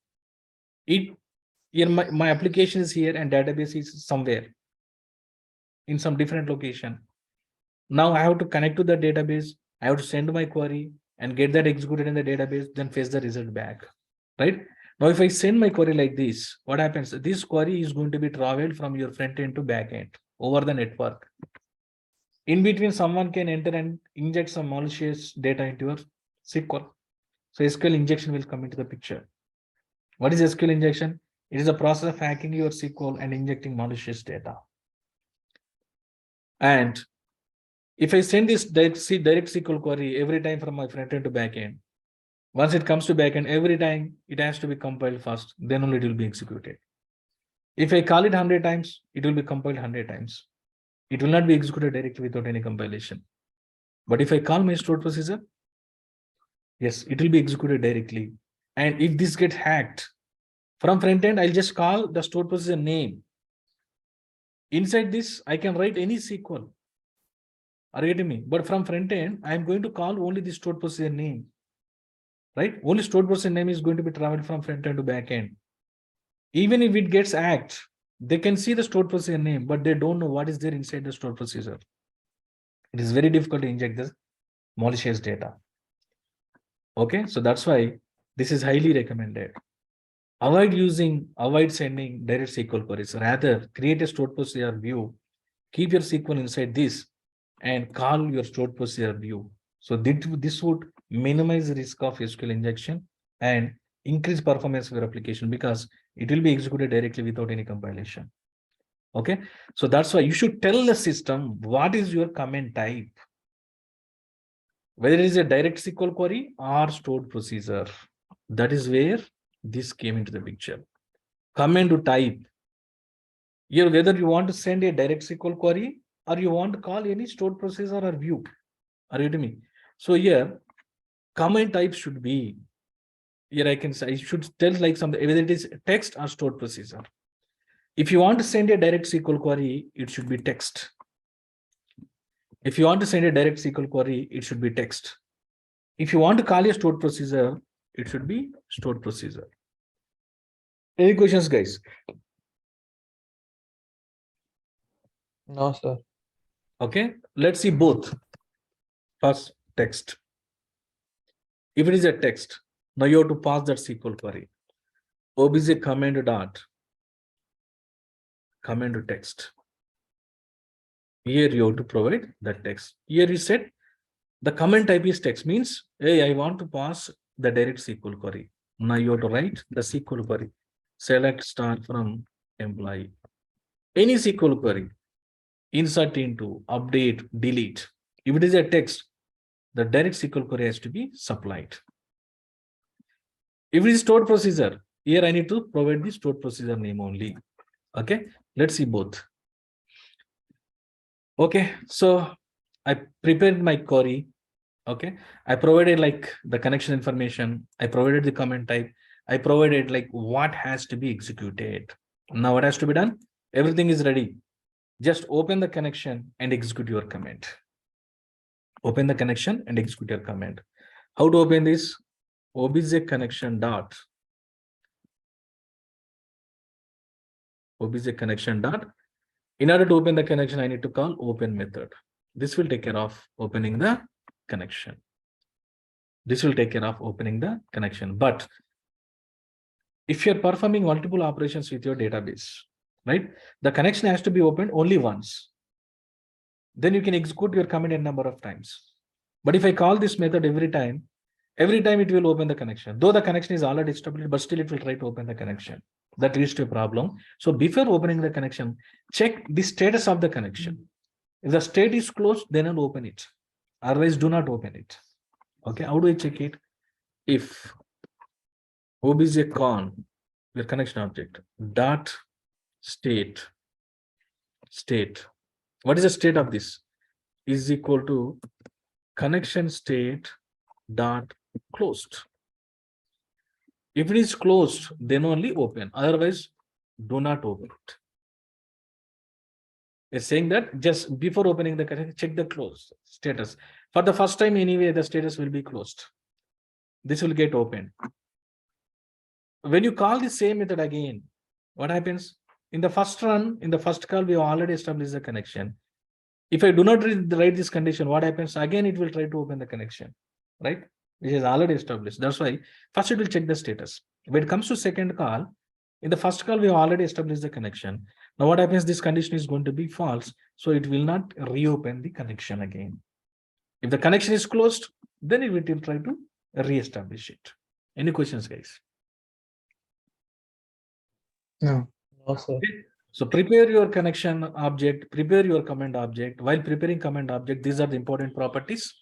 [SPEAKER 1] My application is here and database is somewhere in some different location. Now I have to connect to the database. I have to send my query and get that executed in the database, then fetch the result back, right? Now, if I send my query like this, what happens? This query is going to be traveled from your front end to back end over the network. In between, someone can enter and inject some malicious data into your SQL. So SQL injection will come into the picture. What is SQL injection? It is a process of hacking your SQL and injecting malicious data. And if I send this direct SQL query every time from my front end to back end, once it comes to back end, every time it has to be compiled first, then only it will be executed. If I call it 100 times, it will be compiled 100 times. It will not be executed directly without any compilation. But if I call my stored procedure, yes, it will be executed directly. And if this gets hacked from front end, I'll just call the stored procedure name. Inside this, I can write any SQL. Are you getting me? But from front end, I'm going to call only the stored procedure name. Right? Only stored procedure name is going to be traveled from front end to back end. Even if it gets hacked, they can see the stored procedure name, but they don't know what is there inside the stored procedure. It is very difficult to inject this malicious data. Okay, so that's why this is highly recommended. Avoid sending direct SQL queries. Rather, create a stored procedure view. Keep your SQL inside this and call your stored procedure view. So this would minimize the risk of SQL injection and increase performance of your application because it will be executed directly without any compilation. Okay, so that's why you should tell the system what is your command type, whether it is a direct SQL query or stored procedure. That is where this came into the picture. Command to type. Here, whether you want to send a direct SQL query or you want to call any stored procedure or view. Are you to me? So here, command type should be, here I can say, I should tell like something, whether it is text or stored procedure. If you want to send a direct SQL query, it should be text. If you want to send a direct SQL query, it should be text. If you want to call a stored procedure, it should be stored procedure. Any questions, guys?
[SPEAKER 2] No, sir.
[SPEAKER 1] Okay, let's see both. First, text. If it is a text, now you have to pass that SQL query. Obj command dot command to text. Here you have to provide the text. Here you said the command type is text, means, hey, I want to pass the direct SQL query. Now you have to write the SQL query. Select start from employee. Any SQL query, insert into, update, delete. If it is a text, the direct SQL query has to be supplied. If it is stored procedure, here I need to provide the stored procedure name only. Okay, let's see both. Okay, so I prepared my query. Okay, I provided like the connection information, I provided the comment type, I provided like what has to be executed. Now what has to be done? Everything is ready. Just open the connection and execute your command. Open the connection and execute your command. How to open this? Obj connection dot obj connection dot. In order to open the connection, I need to call open method. This will take care of opening the connection. This will take care of opening the connection. But if you're performing multiple operations with your database, right, the connection has to be opened only once. Then you can execute your command a number of times. But if I call this method every time it will open the connection. Though the connection is already established, but still it will try to open the connection. That leads to a problem. So before opening the connection, check the status of the connection. If the state is closed, then I'll open it. Otherwise, do not open it. Okay, how do I check it? If obj con, your connection object, dot state, what is the state of this? Is equal to connection state dot closed. If it is closed, then only open. Otherwise, do not open it. It's saying that just before opening the connection, check the close status. For the first time, anyway, the status will be closed. This will get opened. When you call the same method again, what happens? In the first run, in the first call, we already established the connection. If I do not write this condition, what happens? Again, it will try to open the connection, right? Which is already established. That's why first it will check the status. When it comes to second call, in the first call, we have already established the connection. Now what happens? This condition is going to be false. So it will not reopen the connection again. If the connection is closed, then it will try to re-establish it. Any questions, guys?
[SPEAKER 3] No.
[SPEAKER 2] No, sir.
[SPEAKER 1] Okay. So prepare your connection object, prepare your command object. While preparing command object, these are the important properties.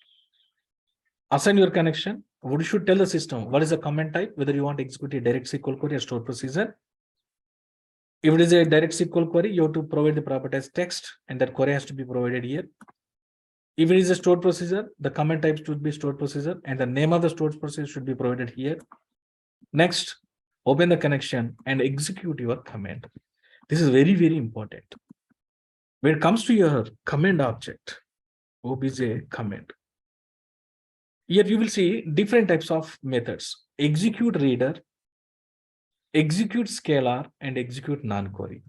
[SPEAKER 1] Assign your connection. What you should tell the system, what is the command type, whether you want to execute a direct SQL query or stored procedure. If it is a direct SQL query, you have to provide the property as text, and that query has to be provided here. If it is a stored procedure, the command type should be stored procedure, and the name of the stored procedure should be provided here. Next, open the connection and execute your command. This is very, very important. When it comes to your command object, obj command, here you will see different types of methods: ExecuteReader, ExecuteScalar, and ExecuteNonQuery.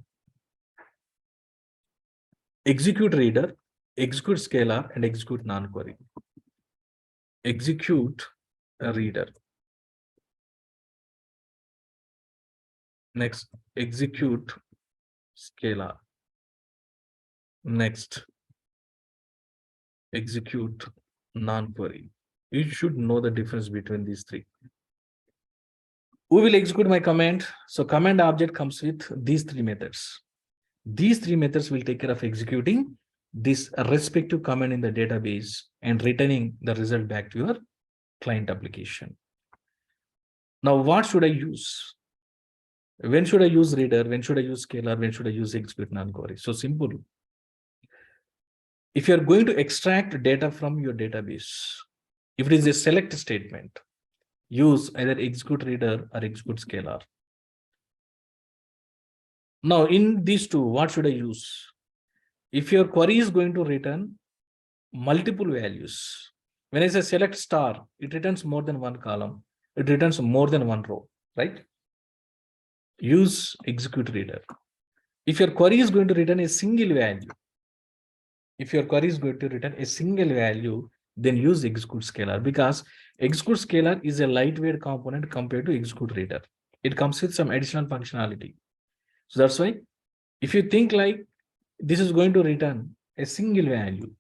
[SPEAKER 1] ExecuteReader, ExecuteScalar, and ExecuteNonQuery. ExecuteReader. Next, ExecuteScalar. Next, ExecuteNonQuery. You should know the difference between these three. Who will execute my command? So command object comes with these three methods. These three methods will take care of executing this respective command in the database and returning the result back to your client application. Now, what should I use? When should I use reader? When should I use scalar? When should I use ExecuteNonQuery? So simple. If you're going to extract data from your database, if it is a select statement, use either ExecuteReader or ExecuteScalar. Now, in these two, what should I use? If your query is going to return multiple values. When I say select star, it returns more than one column. It returns more than one row, right? Use ExecuteReader. If your query is going to return a single value, then use ExecuteScalar, because ExecuteScalar is a lightweight component compared to ExecuteReader. It comes with some additional functionality. So that's why if you think like this is going to return a single value,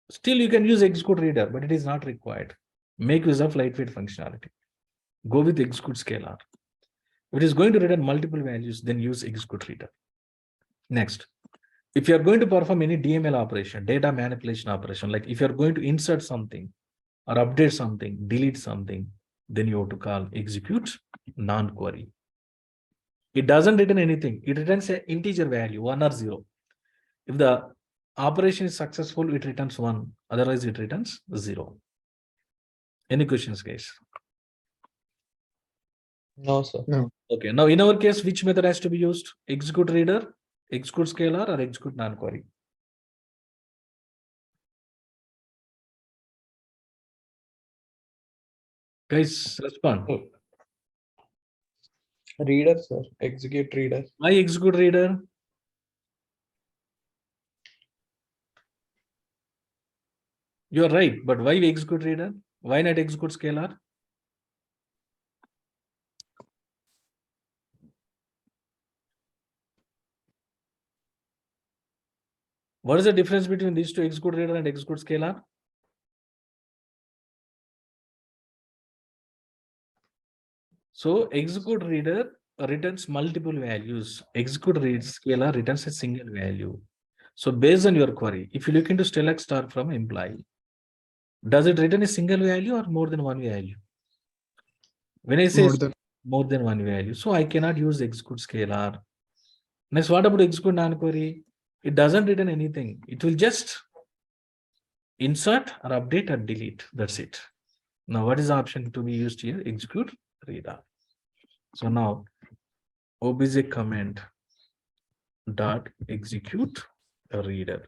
[SPEAKER 1] still you can use ExecuteReader, but it is not required. Make use of lightweight functionality. Go with ExecuteScalar. If it is going to return multiple values, then use ExecuteReader. Next, if you are going to perform any DML operation, data manipulation operation, like if you are going to insert something or update something, delete something, then you have to call ExecuteNonQuery. It doesn't return anything. It returns an integer value, 1 or 0. If the operation is successful, it returns 1. Otherwise, it returns 0. Any questions, guys?
[SPEAKER 2] No, sir.
[SPEAKER 3] No.
[SPEAKER 1] Okay. Now, in our case, which method has to be used? ExecuteReader, ExecuteScalar, or ExecuteNonQuery? Guys, respond.
[SPEAKER 2] Reader, sir. Execute reader.
[SPEAKER 1] Why ExecuteReader? You are right, but why ExecuteReader? Why not ExecuteScalar? What is the difference between these two, ExecuteReader and ExecuteScalar? So ExecuteReader returns multiple values. ExecuteScalar returns a single value. So based on your query, if you look into select star from employee, does it return a single value or more than one value? When I say more than one value, so I cannot use ExecuteScalar. Next, what about ExecuteNonQuery? It doesn't return anything. It will just insert or update or delete. That's it. Now, what is the option to be used here? ExecuteReader. So now, obj command dot execute reader.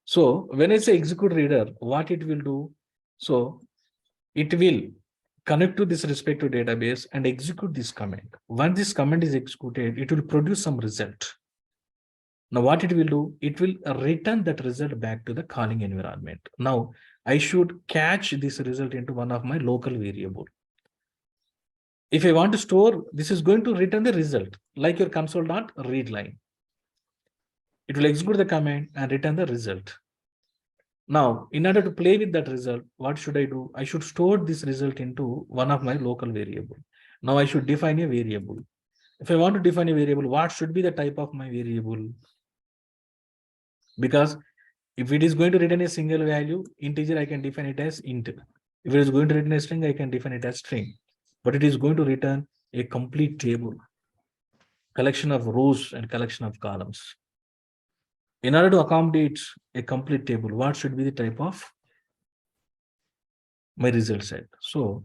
[SPEAKER 1] So when I say ExecuteReader, what it will do? So it will connect to this respective database and execute this command. Once this command is executed, it will produce some result. Now what it will do? It will return that result back to the calling environment. Now I should catch this result into one of my local variable. If I want to store, this is going to return the result like your console.read line. It will execute the command and return the result. Now, in order to play with that result, what should I do? I should store this result into one of my local variable. Now I should define a variable. If I want to define a variable, what should be the type of my variable? Because if it is going to return a single value, integer, I can define it as int. If it is going to return a string, I can define it as string. But it is going to return a complete table, collection of rows and collection of columns. In order to accommodate a complete table, what should be the type of my result set? So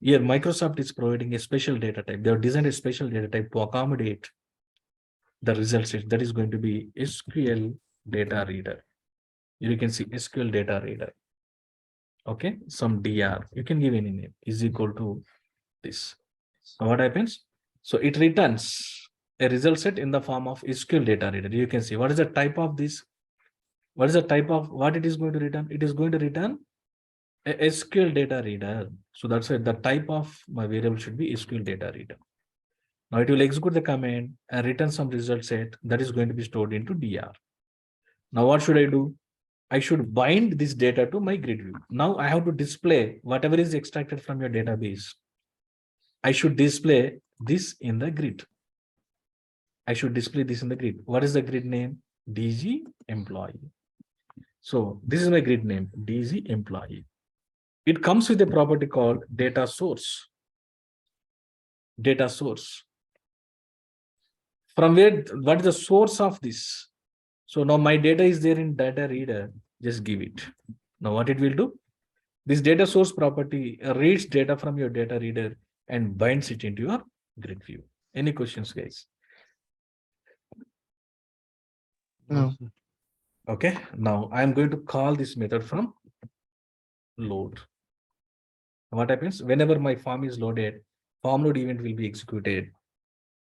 [SPEAKER 1] here Microsoft is providing a special data type. They have designed a special data type to accommodate the result set. That is going to be SqlDataReader. You can see SqlDataReader. Okay, some dr, you can give any name, is equal to this. So what happens? So it returns a result set in the form of SqlDataReader. You can see what is the type of this. What is the type of what it is going to return? It is going to return a SqlDataReader. So that's why the type of my variable should be SqlDataReader. Now it will execute the command and return some result set that is going to be stored into dr. Now what should I do? I should bind this data to my GridView. Now I have to display whatever is extracted from your database. I should display this in the grid. I should display this in the grid. What is the grid name? DG employee. So this is my grid name, DG employee. It comes with a property called data source. Data source. From where, what is the source of this? So now my data is there in data reader, just give it. Now what it will do? This data source property reads data from your data reader and binds it into your grid view. Any questions, guys?
[SPEAKER 3] No.
[SPEAKER 1] Okay, now I'm going to call this method from load. What happens whenever my form is loaded, form load event will be executed,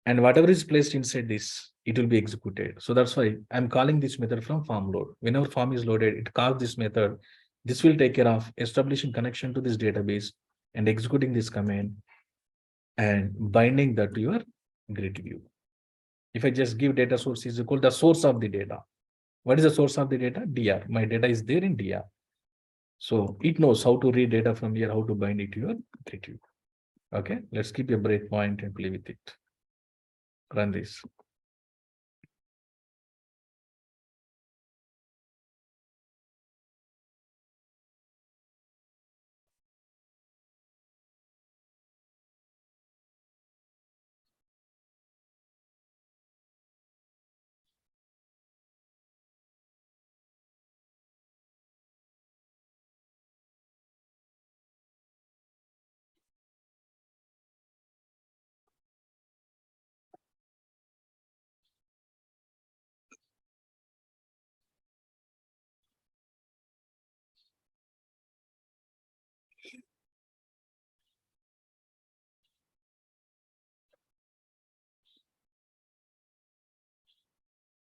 [SPEAKER 1] and whatever is placed inside this, it will be executed. So that's why I'm calling this method from form load. Whenever form is loaded, it calls this method. This will take care of establishing connection to this database and executing this command and binding that to your grid view. If I just give data source is equal to the source of the data. What is the source of the data? DR. My data is there in DR. So it knows how to read data from here, how to bind it to your grid view. Okay, let's keep a breakpoint and play with it. Run this.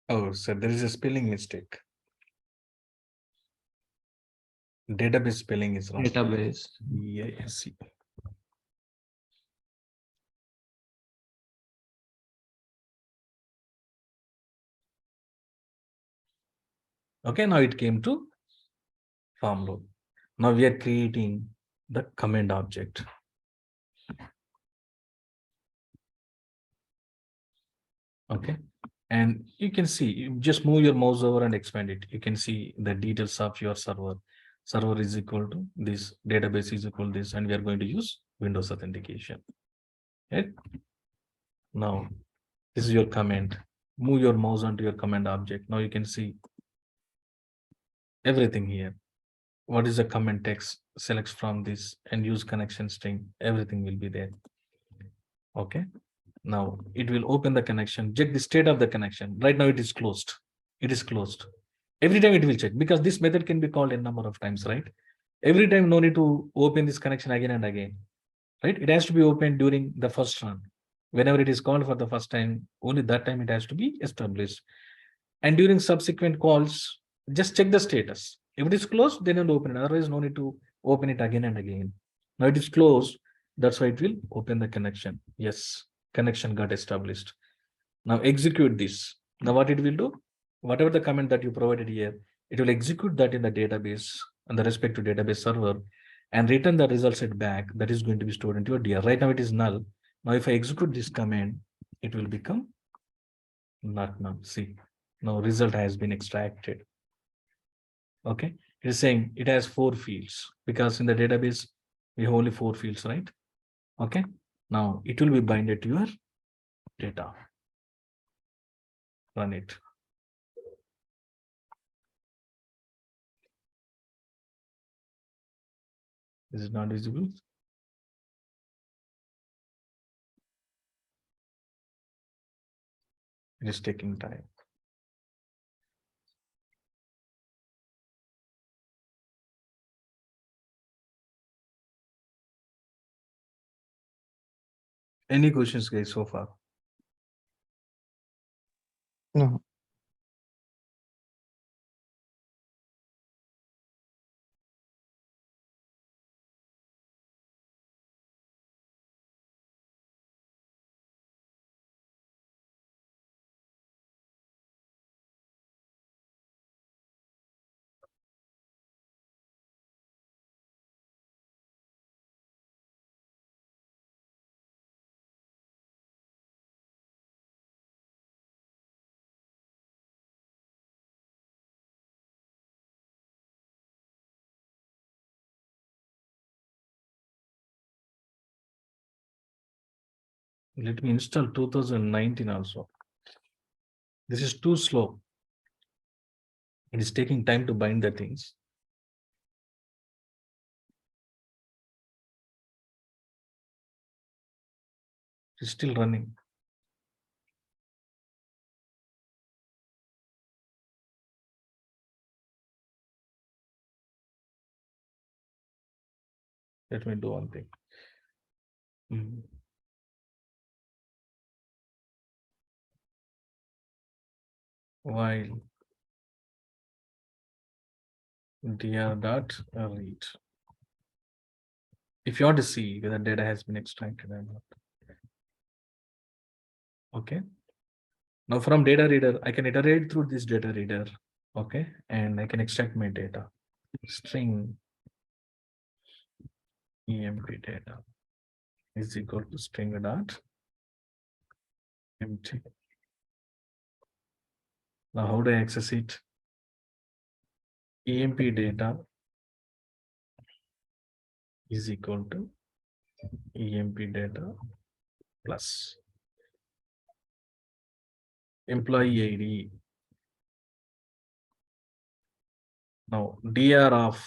[SPEAKER 1] Oh, so there is a spelling mistake. Database spelling is wrong.
[SPEAKER 2] Database.
[SPEAKER 1] Yeah, yes. Okay, now it came to form load. Now we are creating the command object. Okay, and you can see, you just move your mouse over and expand it. You can see the details of your server. Server is equal to this, database is equal to this, and we are going to use Windows authentication. Right? Now, this is your command. Move your mouse onto your command object. Now you can see everything here. What is the command text? Selects from this and use connection string. Everything will be there. Okay. Now it will open the connection. Check the state of the connection. Right now it is closed. It is closed. Every time it will check, because this method can be called a number of times, right? Every time, no need to open this connection again and again, right? It has to be opened during the first run. Whenever it is called for the first time, only that time it has to be established. And during subsequent calls, just check the status. If it is closed, then it'll open it. Otherwise, no need to open it again and again. Now it is closed. That's why it will open the connection. Yes, connection got established. Now execute this. Now what it will do? Whatever the comment that you provided here, it will execute that in the database and the respective database server and return the result set back that is going to be stored into your DR. Right now it is null. Now if I execute this command, it will become not null. See, now result has been extracted. Okay, it is saying it has 4 fields because in the database we have only 4 fields, right? Okay, now it will be binded to your data. Run it. Is it not visible? It is taking time. Any questions, guys, so far?
[SPEAKER 2] No.
[SPEAKER 1] Let me install 2019 also. This is too slow. It is taking time to bind the things. It's still running. Let me do one thing. While dr.read. If you want to see whether data has been extracted or not. Okay. Now from data reader, I can iterate through this data reader. Okay. And I can extract my data. String emp data is equal to string dot empty. Now how do I access it? Emp data is equal to emp data plus employee ID. Now dr of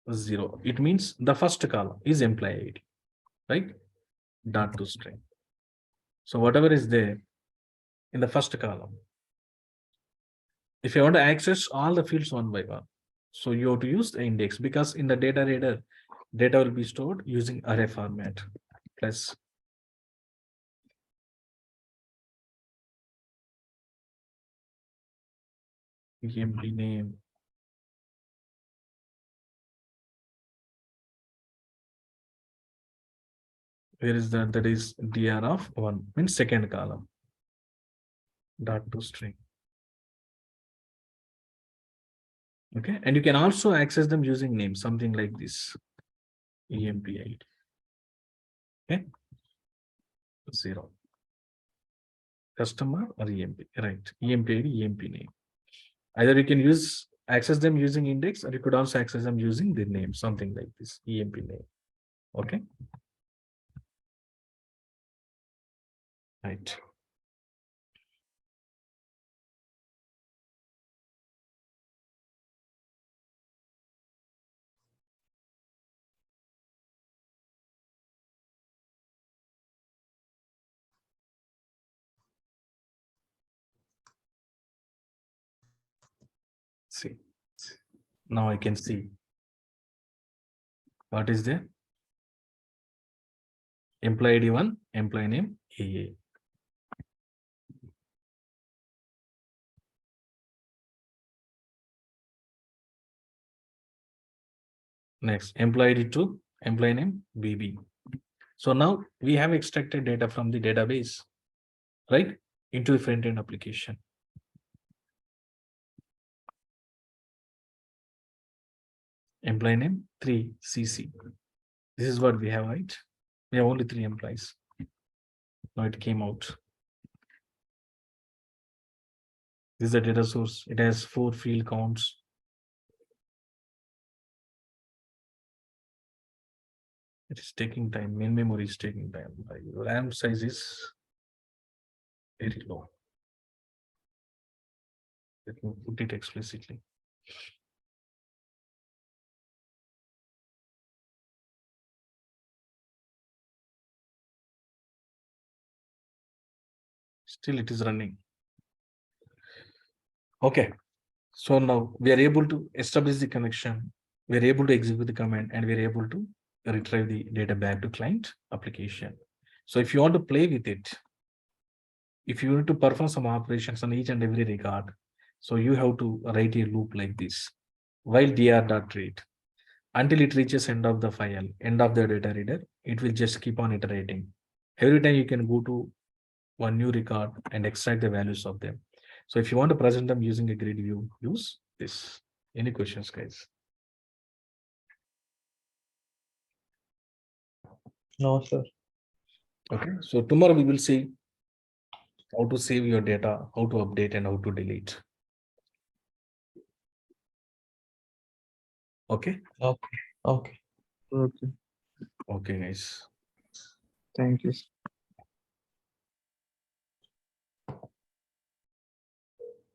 [SPEAKER 1] 0, it means the first column is employee ID, right? Dot to string. So whatever is there in the first column, if you want to access all the fields one by one, so you have to use the index, because in the data reader, data will be stored using array format plus emp name where is that is dr of 1 means second column dot to string. Okay, and you can also access them using names, something like this emp id. Okay, 0 customer or emp, right? Emp id, emp name. Either you can access them using index, or you could also access them using the name, something like this emp name. Okay, right. See, now I can see what is there. Employee ID 1, employee name AA. Next, employee ID 2, employee name BB. So now we have extracted data from the database, right, into the front-end application. Employee name 3 CC. This is what we have, right? We have only 3 employees. Now it came out. This is the data source. It has 4 field counts. It is taking time. Main memory is taking time. RAM size is very low. Let me put it explicitly. Still it is running. Okay, so now we are able to establish the connection, we are able to execute the command, and we are able to retrieve the data back to client application. So if you want to play with it, if you want to perform some operations on each and every record, so you have to write a loop like this while dr.read until it reaches end of the file, end of the data reader. It will just keep on iterating. Every time you can go to one new record and extract the values of them. So if you want to present them using a grid view, use this. Any questions, guys?
[SPEAKER 2] No, sir.
[SPEAKER 1] Okay, so tomorrow we will see how to save your data, how to update, and how to delete. Okay.
[SPEAKER 2] Okay. Okay.
[SPEAKER 3] Okay.
[SPEAKER 1] Okay, guys.
[SPEAKER 3] Thank you.